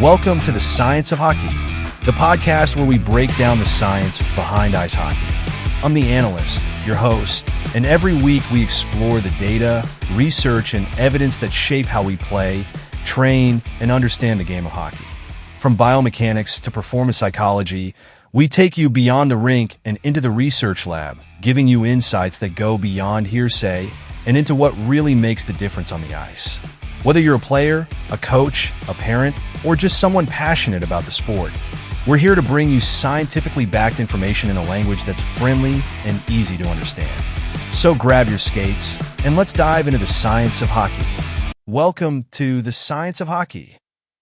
Welcome to the Science of Hockey, the podcast where we break down the science behind ice hockey. I'm the analyst, your host, and every week we explore the data, research, and evidence that shape how we play, train, and understand the game of hockey. From biomechanics to performance psychology, we take you beyond the rink and into the research lab, giving you insights that go beyond hearsay and into what really makes the difference on the ice. Whether you're a player, a coach, a parent, or just someone passionate about the sport, we're here to bring you scientifically backed information in a language that's friendly and easy to understand. So grab your skates and let's dive into the science of hockey. Welcome to the Science of Hockey,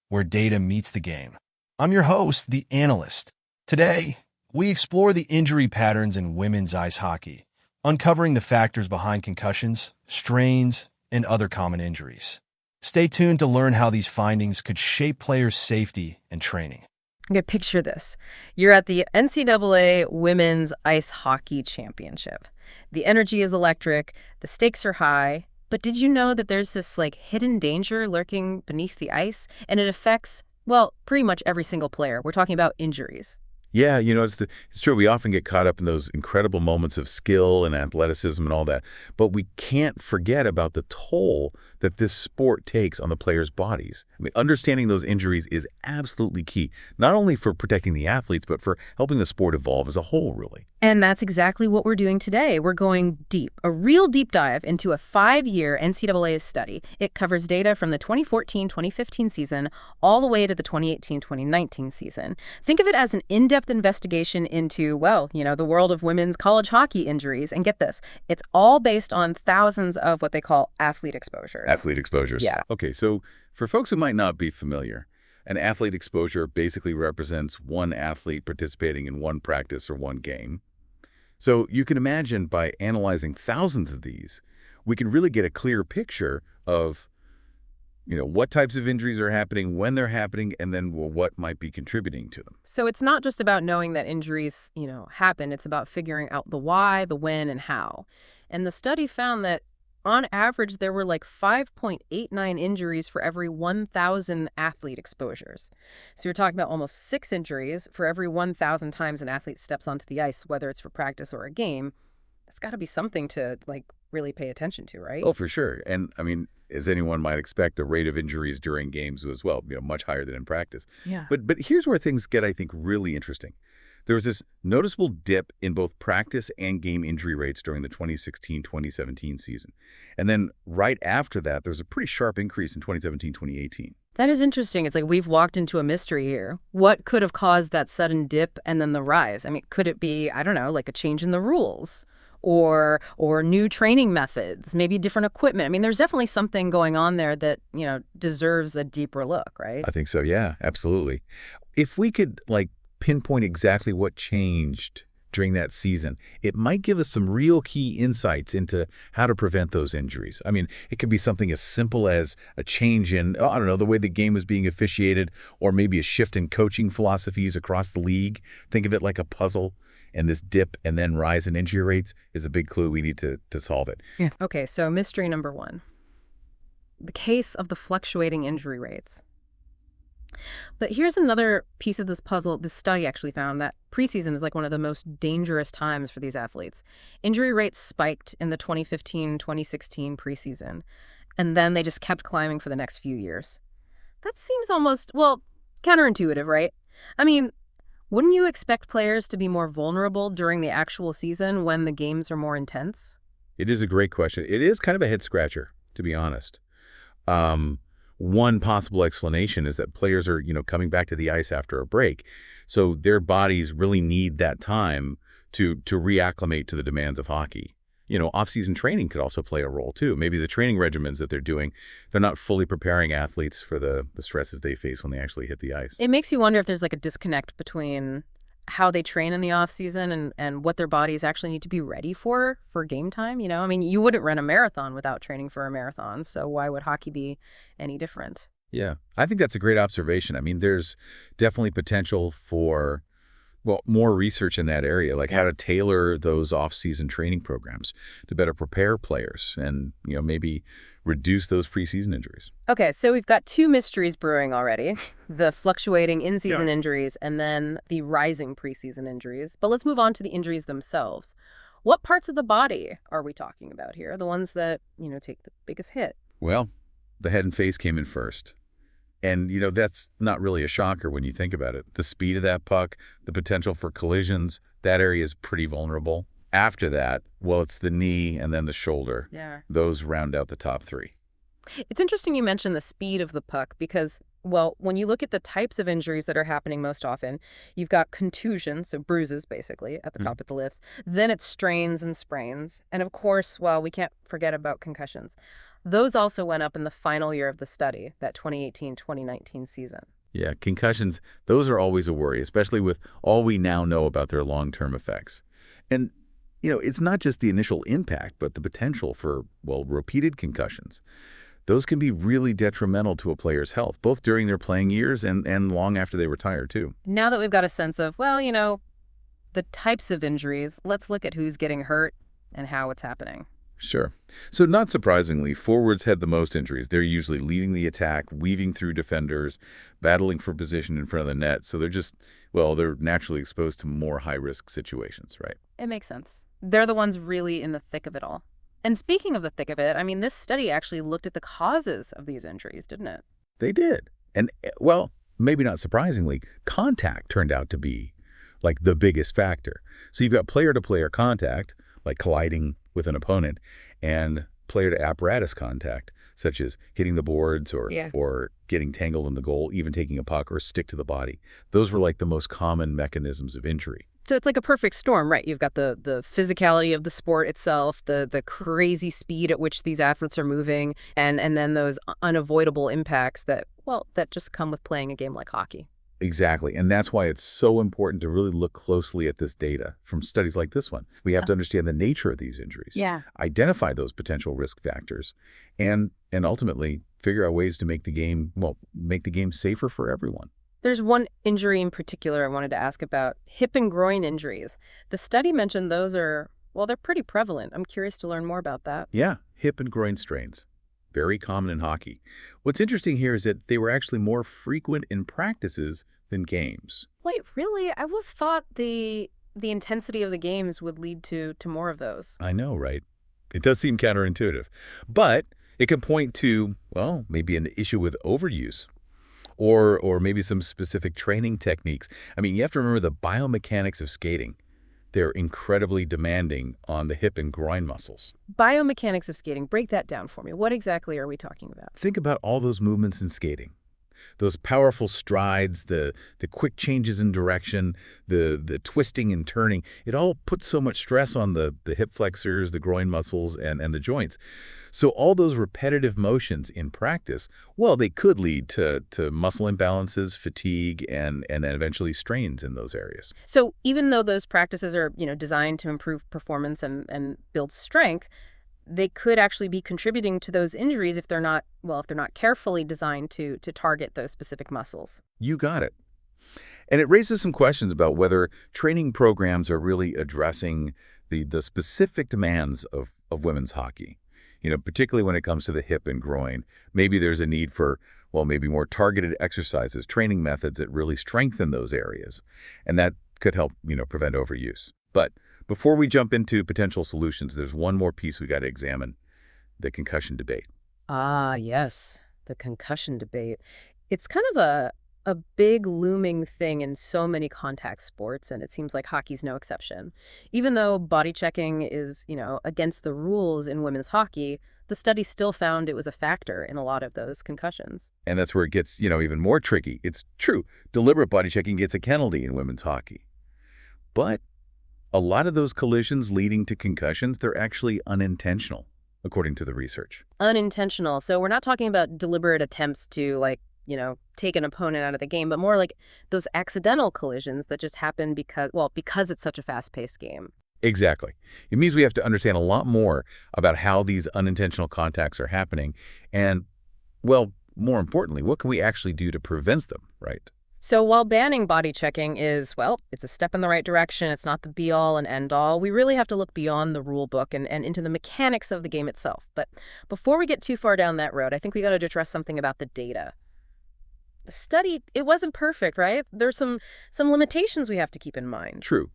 where data meets the game. I'm your host, the analyst. Today, we explore the injury patterns in women's ice hockey, uncovering the factors behind concussions, strains, and other common injuries. Stay tuned to learn how these findings could shape players' safety and training. Okay, picture this. You're at the NCAA Women's Ice Hockey Championship. The energy is electric, the stakes are high, but did you know that there's this hidden danger lurking beneath the ice, and it affects, pretty much every single player? We're talking about injuries. Yeah, it's true. We often get caught up in those incredible moments of skill and athleticism and all that, but we can't forget about the toll that this sport takes on the players' bodies. I mean, understanding those injuries is absolutely key, not only for protecting the athletes, but for helping the sport evolve as a whole, really. And that's exactly what we're doing today. We're going deep, a real deep dive into a 5-year NCAA study. It covers data from the 2014-2015 season all the way to the 2018-2019 season. Think of it as an in-depth investigation into, the world of women's college hockey injuries. And get this, it's all based on thousands of what they call athlete exposures. Athlete exposures. Yeah. Okay, so for folks who might not be familiar, an athlete exposure basically represents one athlete participating in one practice or one game. So you can imagine by analyzing thousands of these, we can really get a clear picture of, what types of injuries are happening, when they're happening, and then what might be contributing to them. So it's not just about knowing that injuries, happen. It's about figuring out the why, the when, and how. And the study found that on average, there were 5.89 injuries for every 1,000 athlete exposures. So you're talking about almost 6 injuries for every 1,000 times an athlete steps onto the ice, whether it's for practice or a game. That's got to be something to really pay attention to, right? Oh, for sure. And I mean, as anyone might expect, the rate of injuries during games was much higher than in practice. Yeah. But here's where things get, I think, really interesting. There was this noticeable dip in both practice and game injury rates during the 2016-2017 season. And then right after that, there was a pretty sharp increase in 2017-2018. That is interesting. It's we've walked into a mystery here. What could have caused that sudden dip and then the rise? I mean, could it be, a change in the rules or new training methods, maybe different equipment? I mean, there's definitely something going on there that, deserves a deeper look, right? I think so. Yeah, absolutely. If we could pinpoint exactly what changed during that season, it might give us some real key insights into how to prevent those injuries. I mean, it could be something as simple as a change in, the way the game was being officiated, or maybe a shift in coaching philosophies across the league. Think of it like a puzzle, and this dip and then rise in injury rates is a big clue. We need to solve it. Yeah. Okay, so mystery number 1, the case of the fluctuating injury rates. But here's another piece of this puzzle. This study actually found that preseason is one of the most dangerous times for these athletes. Injury rates spiked in the 2015-2016 preseason, and then they just kept climbing for the next few years. That seems almost, counterintuitive, right? I mean, wouldn't you expect players to be more vulnerable during the actual season when the games are more intense? It is a great question. It is kind of a head scratcher, to be honest. One possible explanation is that players are, coming back to the ice after a break. So their bodies really need that time to reacclimate to the demands of hockey. Off-season training could also play a role too. Maybe the training regimens that they're doing, they're not fully preparing athletes for the stresses they face when they actually hit the ice. It makes you wonder if there's a disconnect between how they train in the off season and what their bodies actually need to be ready for game time. I mean, you wouldn't run a marathon without training for a marathon. So why would hockey be any different? Yeah, I think that's a great observation. I mean, there's definitely potential for Well, more research in that area, like how to tailor those off-season training programs to better prepare players and, maybe reduce those preseason injuries. Okay, so we've got two mysteries brewing already, the fluctuating in-season Yeah. injuries and then the rising preseason injuries. But let's move on to the injuries themselves. What parts of the body are we talking about here? The ones that, take the biggest hit. Well, the head and face came in first. And, that's not really a shocker when you think about it. The speed of that puck, the potential for collisions, that area is pretty vulnerable. After that, well, it's the knee and then the shoulder. Yeah. Those round out the top three. It's interesting you mentioned the speed of the puck because, well, when you look at the types of injuries that are happening most often, you've got contusions, so bruises basically, at the top of the list. Then it's strains and sprains. And of course, well, we can't forget about concussions. Those also went up in the final year of the study, that 2018-2019 season. Yeah, concussions, those are always a worry, especially with all we now know about their long-term effects. And, it's not just the initial impact, but the potential for, well, repeated concussions. Those can be really detrimental to a player's health, both during their playing years and long after they retire, too. Now that we've got a sense of, well, the types of injuries, let's look at who's getting hurt and how it's happening. Sure. So not surprisingly, forwards had the most injuries. They're usually leading the attack, weaving through defenders, battling for position in front of the net. So they're naturally exposed to more high-risk situations, right? It makes sense. They're the ones really in the thick of it all. And speaking of the thick of it, this study actually looked at the causes of these injuries, didn't it? They did. And, well, maybe not surprisingly, contact turned out to be, like, the biggest factor. So you've got player-to-player contact, like colliding with an opponent, and player-to-apparatus contact, such as hitting the boards or getting tangled in the goal, even taking a puck or stick to the body. Those were like the most common mechanisms of injury. So it's like a perfect storm, right? You've got the physicality of the sport itself, the crazy speed at which these athletes are moving, and then those unavoidable impacts that just come with playing a game like hockey. Exactly. And that's why it's so important to really look closely at this data from studies like this one. We have to understand the nature of these injuries, identify those potential risk factors, and ultimately figure out ways to make the game safer for everyone. There's one injury in particular I wanted to ask about, hip and groin injuries. The study mentioned those they're pretty prevalent. I'm curious to learn more about that. Yeah, hip and groin strains. Very common in hockey. What's interesting here is that they were actually more frequent in practices than games. Wait, really? I would have thought the intensity of the games would lead to more of those. I know, right? It does seem counterintuitive. But it can point to, well, maybe an issue with overuse or maybe some specific training techniques. You have to remember the biomechanics of skating. They're incredibly demanding on the hip and groin muscles. Biomechanics of skating, break that down for me. What exactly are we talking about? Think about all those movements in skating. Those powerful strides, the quick changes in direction, the twisting and turning. It all puts so much stress on the hip flexors, the groin muscles, and the joints. So all those repetitive motions in practice, well, they could lead to muscle imbalances, fatigue, and then eventually strains in those areas. So even though those practices are, designed to improve performance and build strength, they could actually be contributing to those injuries if they're not carefully designed to target those specific muscles. You got it. And it raises some questions about whether training programs are really addressing the specific demands of women's hockey. Particularly when it comes to the hip and groin. Maybe there's a need for, maybe more targeted exercises, training methods that really strengthen those areas. And that could help, prevent overuse. But before we jump into potential solutions, there's one more piece we got to examine, the concussion debate. Ah, yes, the concussion debate. It's kind of a big looming thing in so many contact sports, and it seems like hockey's no exception. Even though body checking is, against the rules in women's hockey, the study still found it was a factor in a lot of those concussions. And that's where it gets, even more tricky. It's true, deliberate body checking gets a penalty in women's hockey. But a lot of those collisions leading to concussions, they're actually unintentional, according to the research. Unintentional. So we're not talking about deliberate attempts to, take an opponent out of the game, but more like those accidental collisions that just happen because it's such a fast-paced game. Exactly. It means we have to understand a lot more about how these unintentional contacts are happening and, more importantly, what can we actually do to prevent them, right? So while banning body checking is, well, it's a step in the right direction, it's not the be-all and end-all, we really have to look beyond the rule book and into the mechanics of the game itself. But before we get too far down that road, I think we got to address something about the data. The study, it wasn't perfect, right? There's some limitations we have to keep in mind. True.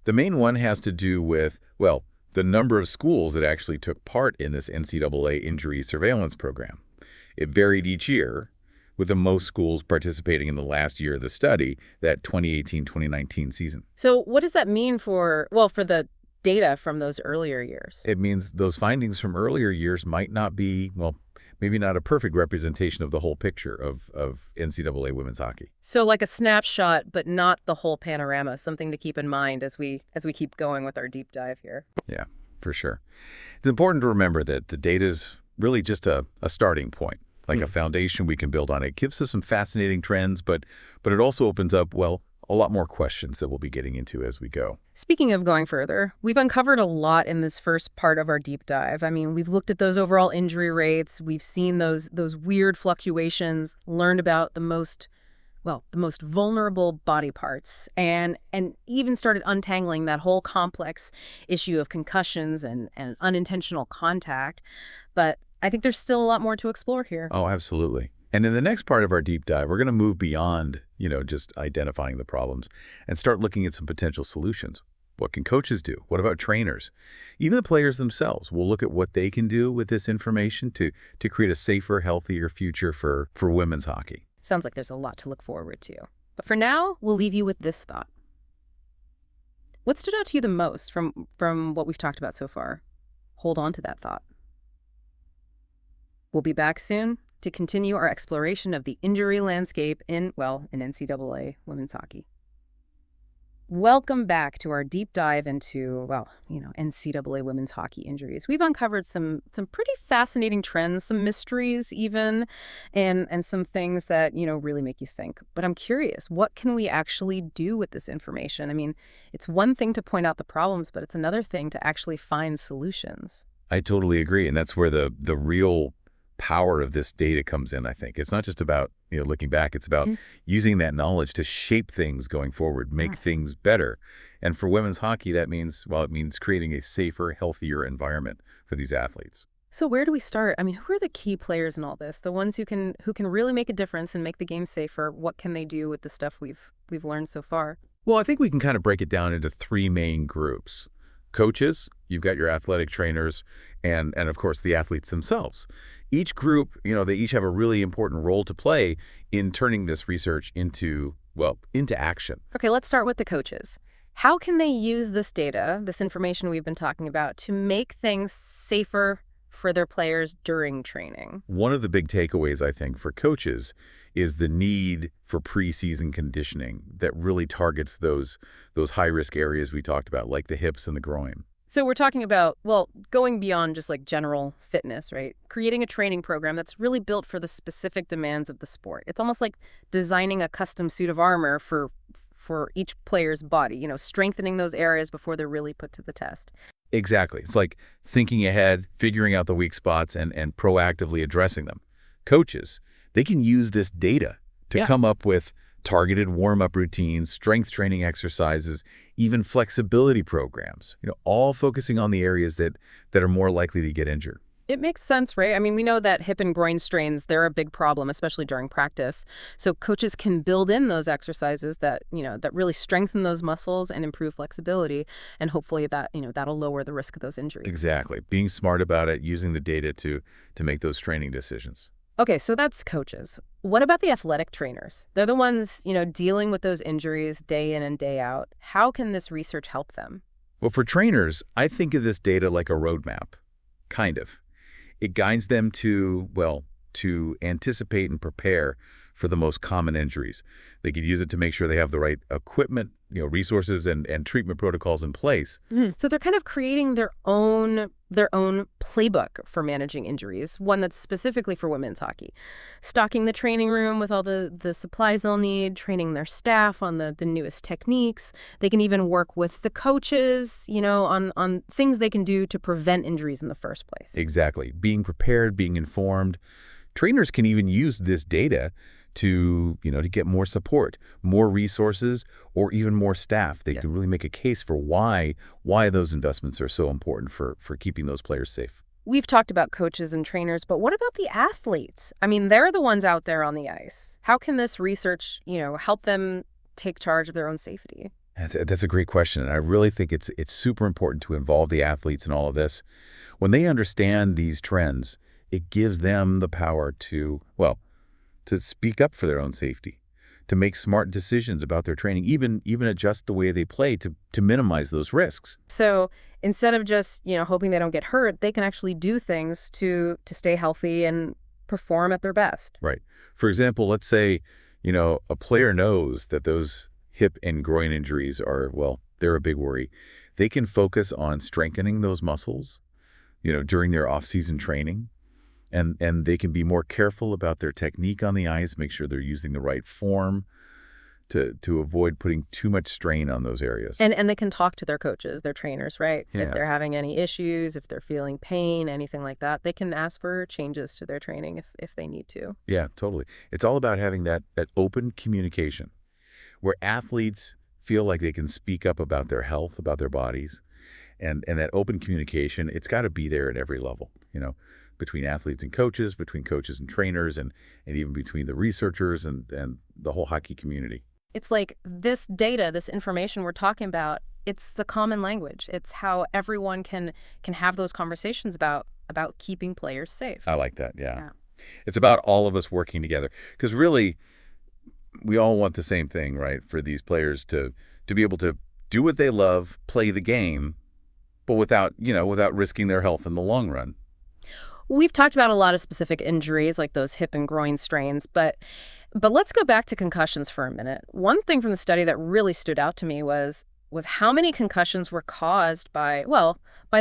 The main one has to do with, well, the number of schools that actually took part in this NCAA injury surveillance program. It varied each year, with the most schools participating in the last year of the study, that 2018-2019 season. So what does that mean for the data from those earlier years? It means those findings from earlier years might not be, well, maybe not a perfect representation of the whole picture of NCAA women's hockey. So like a snapshot, but not the whole panorama, something to keep in mind as we keep going with our deep dive here. Yeah, for sure. It's important to remember that the data is really just a starting point, like a foundation we can build on. It gives us some fascinating trends, but it also opens up, well, a lot more questions that we'll be getting into as we go. Speaking of going further, we've uncovered a lot in this first part of our deep dive. I mean, we've looked at those overall injury rates, we've seen those weird fluctuations, learned about the most vulnerable body parts, and even started untangling that whole complex issue of concussions and unintentional contact. But I think there's still a lot more to explore here. Oh, absolutely. And in the next part of our deep dive, we're going to move beyond, just identifying the problems and start looking at some potential solutions. What can coaches do? What about trainers? Even the players themselves. We'll look at what they can do with this information to create a safer, healthier future for women's hockey. Sounds like there's a lot to look forward to. But for now, we'll leave you with this thought. What stood out to you the most from what we've talked about so far? Hold on to that thought. We'll be back soon to continue our exploration of the injury landscape in NCAA women's hockey. Welcome back to our deep dive into, NCAA women's hockey injuries. We've uncovered some pretty fascinating trends, some mysteries even, and some things that, really make you think. But I'm curious, what can we actually do with this information? I mean, it's one thing to point out the problems, but it's another thing to actually find solutions. I totally agree. And that's where the real power of this data comes in, I think. It's not just about, looking back. It's about using that knowledge to shape things going forward, make things better. And for women's hockey, that means, it means creating a safer, healthier environment for these athletes. So where do we start? I mean, who are the key players in all this? The ones who can really make a difference and make the game safer? What can they do with the stuff we've learned so far? Well, I think we can kind of break it down into three main groups. Coaches, you've got your athletic trainers, and of course the athletes themselves. Each group, they each have a really important role to play in turning this research into action. Okay, let's start with the coaches. How can they use this data, this information we've been talking about, to make things safer for their players during training? One of the big takeaways, I think, for coaches is the need for preseason conditioning that really targets those high-risk areas we talked about, like the hips and the groin. So we're talking about, going beyond just like general fitness, right? Creating a training program that's really built for the specific demands of the sport. It's almost like designing a custom suit of armor for each player's body, strengthening those areas before they're really put to the test. Exactly. It's like thinking ahead, figuring out the weak spots, and proactively addressing them. Coaches, they can use this data to come up with targeted warm-up routines, strength training exercises, even flexibility programs, all focusing on the areas that are more likely to get injured. It makes sense, right? I mean, we know that hip and groin strains, they're a big problem, especially during practice. So coaches can build in those exercises that, that really strengthen those muscles and improve flexibility. And hopefully that, that'll lower the risk of those injuries. Exactly. Being smart about it, using the data to make those training decisions. Okay, so that's coaches. What about the athletic trainers? They're the ones, dealing with those injuries day in and day out. How can this research help them? Well, for trainers, I think of this data like a roadmap, kind of. It guides them to anticipate and prepare for the most common injuries. They could use it to make sure they have the right equipment, resources and treatment protocols in place. So they're kind of creating their own playbook for managing injuries, one that's specifically for women's hockey. Stocking the training room with all the supplies they'll need, training their staff on the newest techniques. They can even work with the coaches, on things they can do to prevent injuries in the first place. Exactly. Being prepared, being informed. Trainers can even use this data to get more support, more resources, or even more staff. They can really make a case for why those investments are so important for keeping those players safe. We've talked about coaches and trainers, but what about the athletes? I mean, they're the ones out there on the ice. How can this research, help them take charge of their own safety? That's a great question, and I really think it's super important to involve the athletes in all of this. When they understand these trends, it gives them the power to speak up for their own safety, to make smart decisions about their training, even adjust the way they play to minimize those risks. So instead of just, hoping they don't get hurt, they can actually do things to stay healthy and perform at their best. Right. For example, let's say, a player knows that those hip and groin injuries are, they're a big worry. They can focus on strengthening those muscles, during their off-season training. And they can be more careful about their technique on the ice, make sure they're using the right form to avoid putting too much strain on those areas. And they can talk to their coaches, their trainers, right? Yes. If they're having any issues, if they're feeling pain, anything like that, they can ask for changes to their training if they need to. Yeah, totally. It's all about having that open communication where athletes feel like they can speak up about their health, about their bodies. And that open communication, it's got to be there at every level, between athletes and coaches, between coaches and trainers, and even between the researchers and the whole hockey community. It's like this data, this information we're talking about, it's the common language. It's how everyone can have those conversations about keeping players safe. I like that, yeah. It's about all of us working together. Because really, we all want the same thing, right? For these players to be able to do what they love, play the game, but without risking their health in the long run. We've talked about a lot of specific injuries like those hip and groin strains, but let's go back to concussions for a minute. One thing from the study that really stood out to me was how many concussions were caused by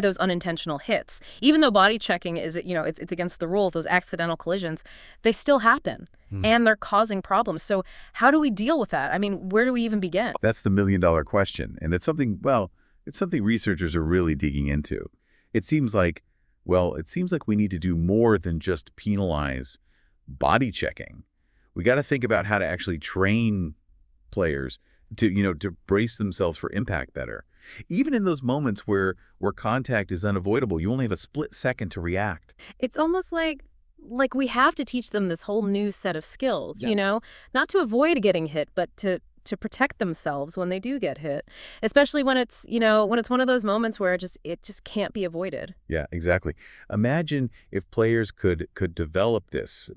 those unintentional hits. Even though body checking is, it's against the rules, those accidental collisions, they still happen and they're causing problems. So how do we deal with that? I mean, where do we even begin? That's the million-dollar question. And it's something researchers are really digging into. It seems like we need to do more than just penalize body checking. We got to think about how to actually train players to brace themselves for impact better. Even in those moments where contact is unavoidable, you only have a split second to react. It's almost like we have to teach them this whole new set of skills, not to avoid getting hit, but to protect themselves when they do get hit, especially when it's one of those moments where it just can't be avoided. Yeah, exactly. Imagine if players could develop this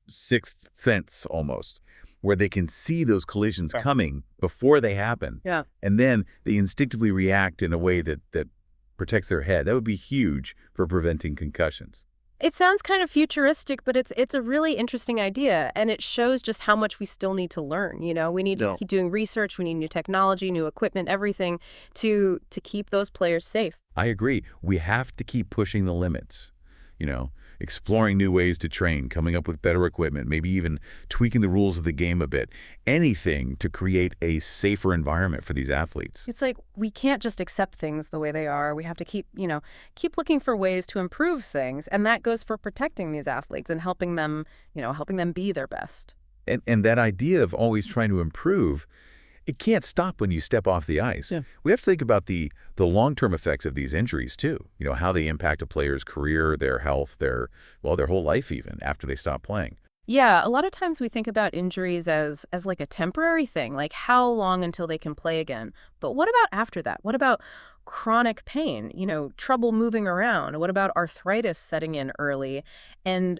sixth sense almost, where they can see those collisions coming before they happen. Yeah. And then they instinctively react in a way that protects their head. That would be huge for preventing concussions. It sounds kind of futuristic, but it's a really interesting idea, and it shows just how much we still need to learn. We need to keep doing research, we need new technology, new equipment, everything to keep those players safe. I agree. We have to keep pushing the limits, exploring new ways to train, coming up with better equipment, maybe even tweaking the rules of the game a bit. Anything to create a safer environment for these athletes. It's like we can't just accept things the way they are. We have to keep looking for ways to improve things, and that goes for protecting these athletes and helping them be their best. And that idea of always trying to improve, it can't stop when you step off the ice. Yeah. We have to think about the long-term effects of these injuries too. How they impact a player's career, their health, their whole life even after they stop playing. Yeah, a lot of times we think about injuries as like a temporary thing, like how long until they can play again. But what about after that? What about chronic pain, trouble moving around? What about arthritis setting in early? And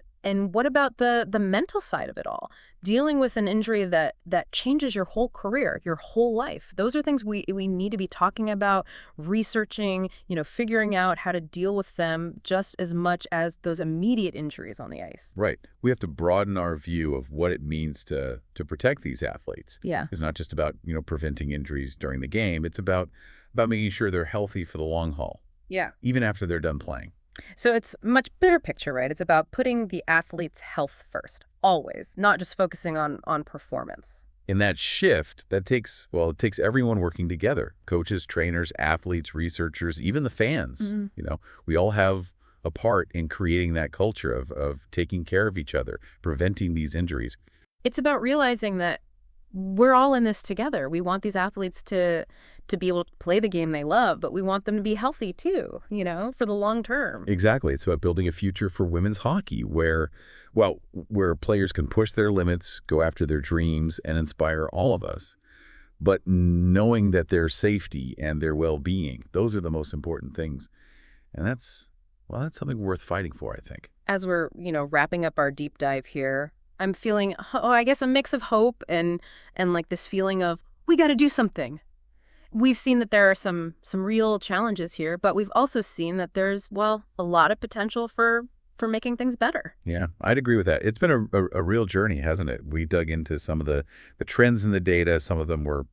what about the mental side of it all? Dealing with an injury that changes your whole career, your whole life. Those are things we need to be talking about, researching, figuring out how to deal with them just as much as those immediate injuries on the ice. Right. We have to broaden our view of what it means to protect these athletes. Yeah. It's not just about, preventing injuries during the game. It's about making sure they're healthy for the long haul. Yeah. Even after they're done playing. So it's a much bigger picture, right? It's about putting the athlete's health first, always, not just focusing on performance. In that shift, it takes everyone working together. Coaches, trainers, athletes, researchers, even the fans. Mm-hmm. We all have a part in creating that culture of taking care of each other, preventing these injuries. It's about realizing that we're all in this together. We want these athletes to be able to play the game they love, but we want them to be healthy too, for the long term. Exactly. It's about building a future for women's hockey where players can push their limits, go after their dreams, and inspire all of us. But knowing that their safety and their well-being, those are the most important things. And that's something worth fighting for, I think. As we're, wrapping up our deep dive here, I'm feeling, I guess, a mix of hope and like this feeling of, we got to do something. We've seen that there are some real challenges here, but we've also seen that there's, a lot of potential for making things better. Yeah, I'd agree with that. It's been a real journey, hasn't it? We dug into some of the trends in the data. Some of them were,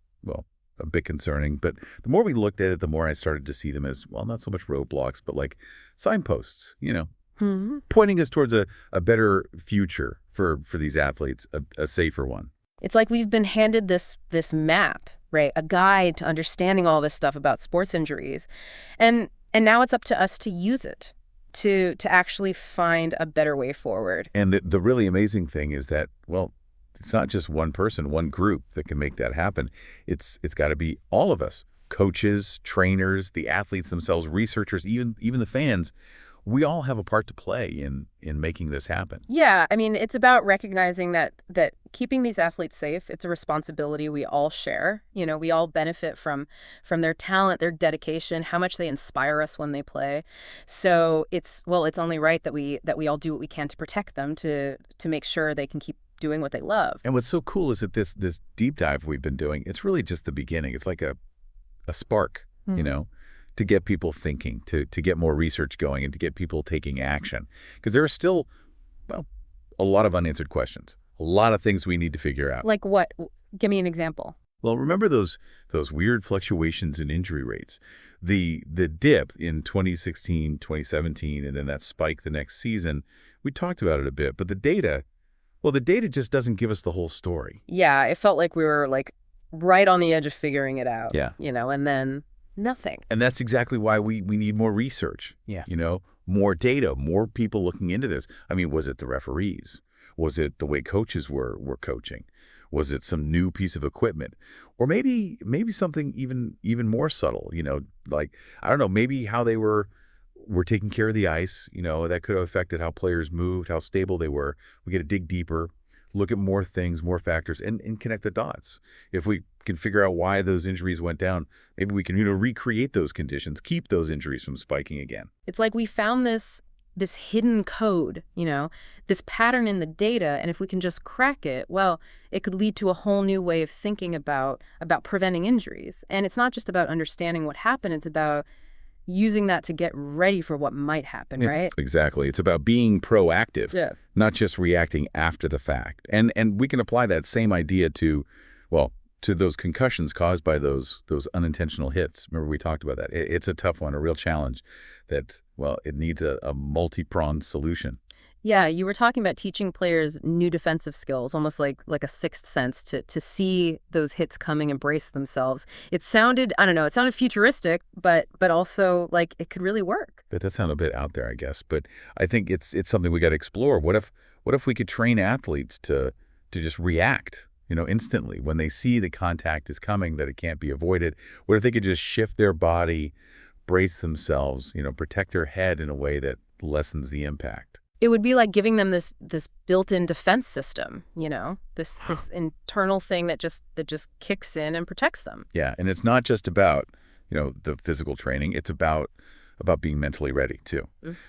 a bit concerning. But the more we looked at it, the more I started to see them as, not so much roadblocks, but like signposts, pointing us towards a better future for these athletes, a safer one. It's like we've been handed this map, right? A guide to understanding all this stuff about sports injuries. And now it's up to us to use it, to actually find a better way forward. And the really amazing thing is that, it's not just one person, one group that can make that happen. It's got to be all of us, coaches, trainers, the athletes themselves, researchers, even the fans. We all have a part to play in making this happen. Yeah, I mean, it's about recognizing that keeping these athletes safe, it's a responsibility we all share. We all benefit from their talent, their dedication, how much they inspire us when they play. So it's only right that we all do what we can to protect them, to make sure they can keep doing what they love. And what's so cool is that this deep dive we've been doing, it's really just the beginning. It's like a spark, to get people thinking, to get more research going, and to get people taking action. Because there are still, a lot of unanswered questions, a lot of things we need to figure out. Like what? Give me an example. Well, remember those weird fluctuations in injury rates? The dip in 2016, 2017, and then that spike the next season, we talked about it a bit, but the data just doesn't give us the whole story. Yeah, it felt like we were like right on the edge of figuring it out. Yeah. And then nothing. And that's exactly why we need more research. Yeah. More data, more people looking into this. I mean, was it the referees? Was it the way coaches were coaching? Was it some new piece of equipment? Or maybe something even more subtle, like, I don't know, maybe how they were taking care of the ice, that could have affected how players moved, how stable they were. We got to dig deeper, look at more things, more factors, and connect the dots. If we can figure out why those injuries went down, maybe we can, recreate those conditions, keep those injuries from spiking again. It's like we found this hidden code, this pattern in the data, and if we can just crack it, it could lead to a whole new way of thinking about preventing injuries. And it's not just about understanding what happened, it's about using that to get ready for what might happen, right? Exactly. It's about being proactive, not just reacting after the fact. And we can apply that same idea to those concussions caused by those unintentional hits. Remember, we talked about that. It's a tough one, a real challenge that, it needs a multi-pronged solution. Yeah, you were talking about teaching players new defensive skills, almost like a sixth sense to see those hits coming and brace themselves. It sounded, I don't know, futuristic, but also like it could really work. But that sounded a bit out there, I guess. But I think it's something we got to explore. What if we could train athletes to just react, instantly when they see the contact is coming, that it can't be avoided? What if they could just shift their body, brace themselves, protect their head in a way that lessens the impact? It would be like giving them this built-in defense system, this internal thing that just kicks in and protects them. Yeah, and it's not just about, the physical training. It's about being mentally ready too,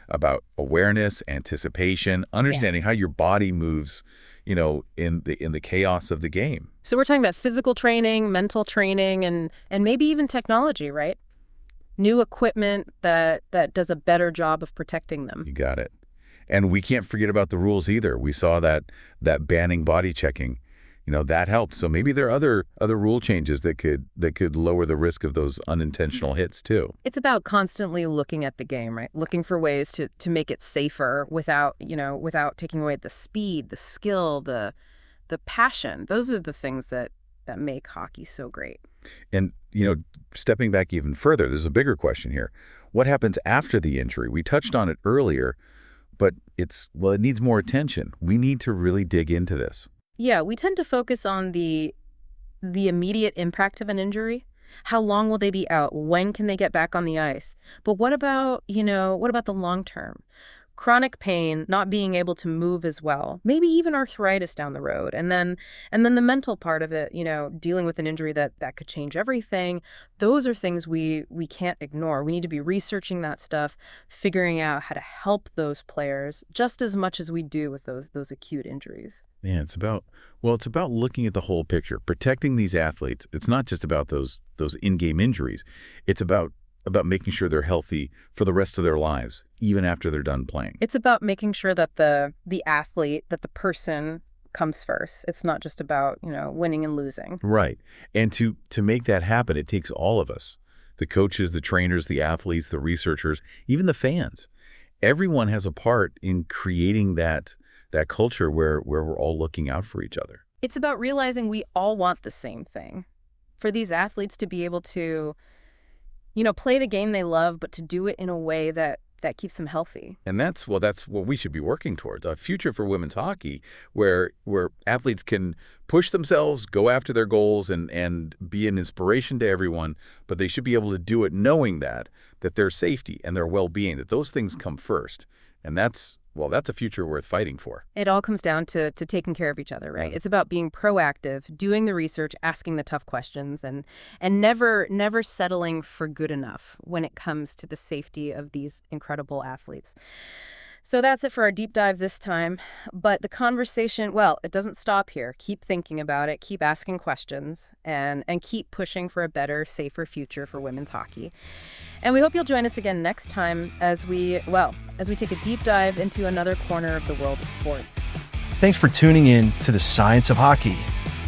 about awareness, anticipation, understanding how your body moves, in the chaos of the game. So we're talking about physical training, mental training, and maybe even technology, right? New equipment that does a better job of protecting them. You got it. And we can't forget about the rules either. We saw that banning body checking, that helped. So maybe there are other rule changes that could lower the risk of those unintentional hits too. It's about constantly looking at the game, right? Looking for ways to make it safer without taking away the speed, the skill, the passion. Those are the things that make hockey so great. And, stepping back even further, there's a bigger question here. What happens after the injury? We touched on it earlier, but it needs more attention. We need to really dig into this. Yeah, we tend to focus on the immediate impact of an injury. How long will they be out? When can they get back on the ice? But what about, what about the long term? Chronic pain, not being able to move as well, maybe even arthritis down the road. And then the mental part of it, dealing with an injury that could change everything. Those are things we can't ignore. We need to be researching that stuff, figuring out how to help those players just as much as we do with those acute injuries. Yeah, it's about looking at the whole picture, protecting these athletes. It's not just about those in-game injuries. It's about making sure they're healthy for the rest of their lives, even after they're done playing. It's about making sure that the athlete, that the person comes first. It's not just about, winning and losing. Right. And to make that happen, it takes all of us, the coaches, the trainers, the athletes, the researchers, even the fans. Everyone has a part in creating that culture where we're all looking out for each other. It's about realizing we all want the same thing. For these athletes to be able to, play the game they love, but to do it in a way that keeps them healthy. And that's what we should be working towards, a future for women's hockey where athletes can push themselves, go after their goals, and be an inspiration to everyone, but they should be able to do it knowing that their safety and their well-being, that those things come first. And that's a future worth fighting for. It all comes down to taking care of each other, right? Yeah. It's about being proactive, doing the research, asking the tough questions, and never settling for good enough when it comes to the safety of these incredible athletes. So that's it for our deep dive this time. But the conversation, well, it doesn't stop here. Keep thinking about it, keep asking questions, and keep pushing for a better, safer future for women's hockey. And we hope you'll join us again next time as we take a deep dive into another corner of the world of sports. Thanks for tuning in to the Science of Hockey.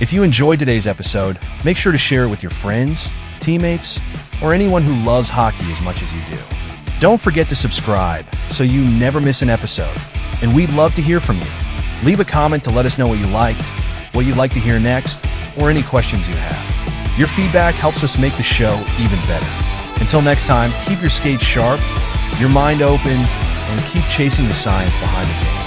If you enjoyed today's episode, make sure to share it with your friends, teammates, or anyone who loves hockey as much as you do. Don't forget to subscribe so you never miss an episode. And we'd love to hear from you. Leave a comment to let us know what you liked, what you'd like to hear next, or any questions you have. Your feedback helps us make the show even better. Until next time, keep your skates sharp, your mind open, and keep chasing the science behind the game.